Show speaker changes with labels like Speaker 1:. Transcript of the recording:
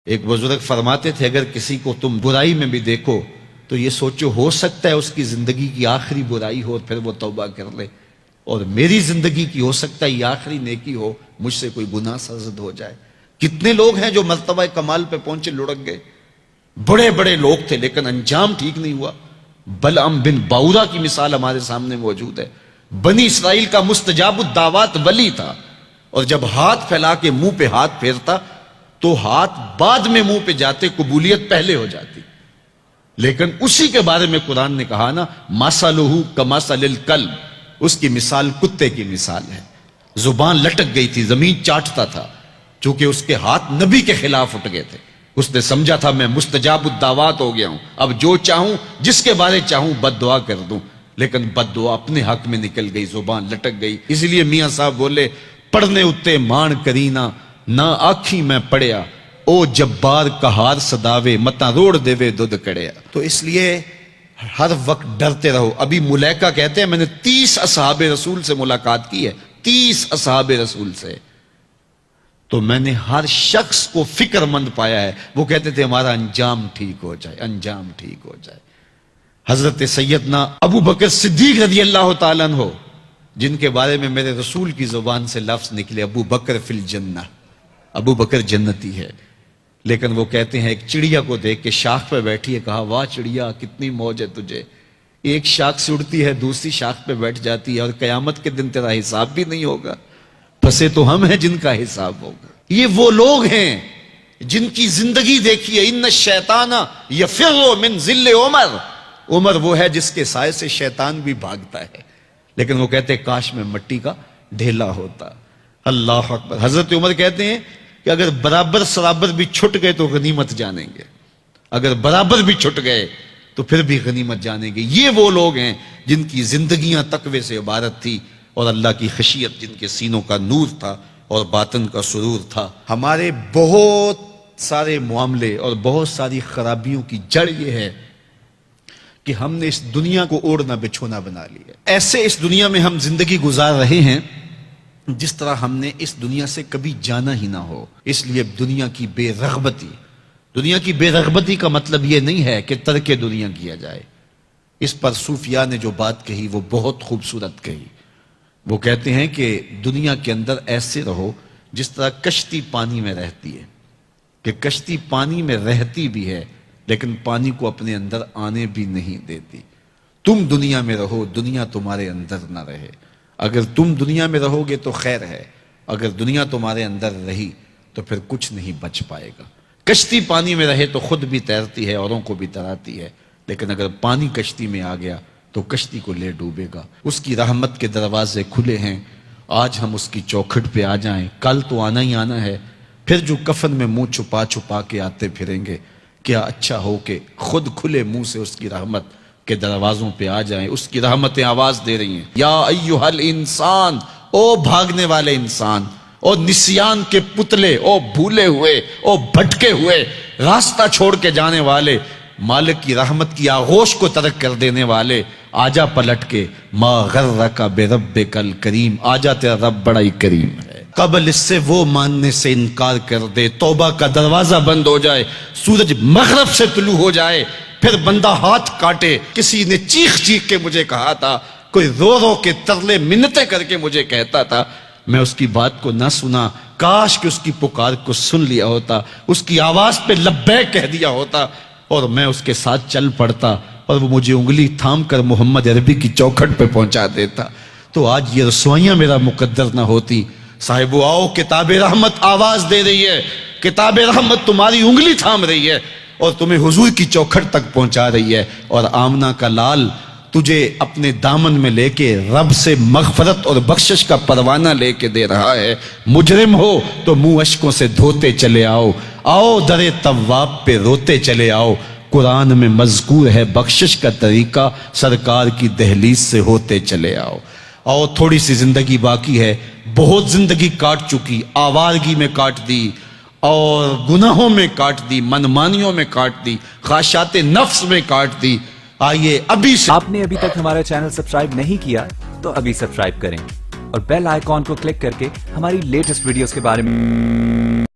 Speaker 1: ایک بزرگ فرماتے تھے اگر کسی کو تم برائی میں بھی دیکھو تو یہ سوچو ہو سکتا ہے اس کی زندگی کی آخری برائی ہو پھر وہ توبہ کر لے، اور میری زندگی کی ہو سکتا ہے یہ آخری نیکی ہو، مجھ سے کوئی گناہ سرزد ہو جائے۔ کتنے لوگ ہیں جو مرتبہ کمال پہ پہنچے لڑک گئے، بڑے بڑے لوگ تھے لیکن انجام ٹھیک نہیں ہوا۔ بلعم بن باورا کی مثال ہمارے سامنے موجود ہے۔ بنی اسرائیل کا مستجاب الدعوات ولی تھا، اور جب ہاتھ پھیلا کے منہ پہ ہاتھ پھیرتا تو ہاتھ بعد میں منہ پہ جاتے، قبولیت پہلے ہو جاتی۔ لیکن اسی کے بارے میں قرآن نے کہا نا مَثَلُهُ كَمَثَلِ الْكَلْبِ، اس کی مثال کتے کی مثال ہے۔ زبان لٹک گئی تھی، زمین چاٹتا تھا، چونکہ اس کے ہاتھ نبی کے خلاف اٹھ گئے تھے۔ اس نے سمجھا تھا میں مستجاب الدعوات ہو گیا ہوں، اب جو چاہوں جس کے بارے چاہوں بد دعا کر دوں، لیکن بد دعا اپنے حق میں نکل گئی، زبان لٹک گئی۔ اس لیے میاں صاحب بولے پڑھنے اتے مان کرینا نہ آکھی میں پڑھیا، او جبار کہار صداوے متا روڑ دیوے دودھ کڑیا۔ تو اس لیے ہر وقت ڈرتے رہو۔ ابھی ملیکہ کہتے ہیں میں نے 30 اصحاب رسول سے ملاقات کی ہے، 30 اصحاب رسول سے، تو میں نے ہر شخص کو فکر مند پایا ہے۔ وہ کہتے تھے ہمارا انجام ٹھیک ہو جائے، انجام ٹھیک ہو جائے۔ حضرت سیدنا ابو بکر صدیق رضی اللہ تعالیٰ عنہ، جن کے بارے میں میرے رسول کی زبان سے لفظ نکلے ابو بکر فی الجنہ، ابو بکر جنتی ہے، لیکن وہ کہتے ہیں ایک چڑیا کو دیکھ کے شاخ پہ بیٹھی ہے، کہا واہ چڑیا کتنی موج ہے تجھے، ایک شاخ سے اڑتی ہے دوسری شاخ پہ بیٹھ جاتی ہے، اور قیامت کے دن تیرا حساب بھی نہیں ہوگا، پھنسے تو ہم ہیں جن کا حساب ہوگا۔ یہ وہ لوگ ہیں جن کی زندگی دیکھیے، ان الشیطان یفر من ظل عمر، عمر وہ ہے جس کے سائے سے شیطان بھی بھاگتا ہے، لیکن وہ کہتے ہیں کاش میں مٹی کا ڈھیلا ہوتا۔ اللہ اکبر۔ حضرت عمر کہتے ہیں کہ اگر برابر سرابر بھی چھٹ گئے تو غنیمت جانیں گے، اگر برابر بھی چھٹ گئے تو پھر بھی غنیمت جانیں گے۔ یہ وہ لوگ ہیں جن کی زندگیاں تقوی سے عبارت تھی، اور اللہ کی خشیت جن کے سینوں کا نور تھا اور باطن کا سرور تھا۔ ہمارے بہت سارے معاملے اور بہت ساری خرابیوں کی جڑ یہ ہے کہ ہم نے اس دنیا کو اوڑھنا بچھونا بنا لیا۔ ایسے اس دنیا میں ہم زندگی گزار رہے ہیں جس طرح ہم نے اس دنیا سے کبھی جانا ہی نہ ہو۔ اس لیے دنیا کی بے رغبتی، دنیا کی بے رغبتی کا مطلب یہ نہیں ہے کہ ترک دنیا کیا جائے۔ اس پر صوفیاء نے جو بات کہی وہ بہت خوبصورت کہی۔ وہ کہتے ہیں کہ دنیا کے اندر ایسے رہو جس طرح کشتی پانی میں رہتی ہے، کہ کشتی پانی میں رہتی بھی ہے لیکن پانی کو اپنے اندر آنے بھی نہیں دیتی۔ تم دنیا میں رہو، دنیا تمہارے اندر نہ رہے۔ اگر تم دنیا میں رہو گے تو خیر ہے، اگر دنیا تمہارے اندر رہی تو پھر کچھ نہیں بچ پائے گا۔ کشتی پانی میں رہے تو خود بھی تیرتی ہے، اوروں کو بھی تراتی ہے، لیکن اگر پانی کشتی میں آ گیا تو کشتی کو لے ڈوبے گا۔ اس کی رحمت کے دروازے کھلے ہیں، آج ہم اس کی چوکھٹ پہ آ جائیں، کل تو آنا ہی آنا ہے۔ پھر جو کفن میں منہ چھپا چھپا کے آتے پھریں گے، کیا اچھا ہو کہ خود کھلے منہ سے اس کی رحمت کے دروازوں پہ آ جائیں۔ اس کی رحمتیں آواز دے رہی ہیں، یا ایھا الانسان، او بھاگنے والے انسان، او نسیان کے پتلے، او بھولے ہوئے، او بھٹکے ہوئے، راستہ چھوڑ کے جانے والے، مالک کی رحمت کی آغوش کو ترک کر دینے والے، آجا پلٹ کے، ما غرک بربک الکریم، آجا تیرا رب بڑا ہی کریم ہے۔ قبل اس سے وہ ماننے سے انکار کر دے، توبہ کا دروازہ بند ہو جائے، سورج مغرب سے طلوع ہو جائے، پھر بندہ ہاتھ کاٹے۔ کسی نے چیخ چیخ کے مجھے کہا تھا، کوئی رو رو کے ترلے منتیں کر کے مجھے کہتا تھا، میں اس کی بات کو نہ سنا، کاش کہ اس کی پکار کو سن لیا ہوتا، اس کی آواز پہ لبیک کہہ دیا ہوتا، اور میں اس کے ساتھ چل پڑتا، اور وہ مجھے انگلی تھام کر محمد عربی کی چوکھٹ پہ پہنچا دیتا، تو آج یہ رسوائیاں میرا مقدر نہ ہوتی۔ صاحبو آؤ، کتاب رحمت آواز دے رہی ہے، کتاب رحمت تمہاری انگلی تھام رہی ہے اور تمہیں حضور کی چوکھٹ تک پہنچا رہی ہے، اور آمنہ کا لال تجھے اپنے دامن میں لے کے رب سے مغفرت اور بخشش کا پروانہ لے کے دے رہا ہے۔ مجرم ہو تو منہ اشکوں سے دھوتے چلے آؤ، آؤ در تواب پہ روتے چلے آؤ، قرآن میں مذکور ہے بخشش کا طریقہ، سرکار کی دہلیز سے ہوتے چلے آؤ۔ اور تھوڑی سی زندگی باقی ہے، بہت زندگی کاٹ چکی، آوارگی میں کاٹ دی، اور گناہوں میں کاٹ دی، منمانیوں میں کاٹ دی، خواہشات نفس میں کاٹ دی۔ آئیے ابھی سے،
Speaker 2: آپ نے ابھی تک ہمارا چینل سبسکرائب نہیں کیا تو ابھی سبسکرائب کریں، اور بیل آئیکن کو کلک کر کے ہماری لیٹسٹ ویڈیوز کے بارے میں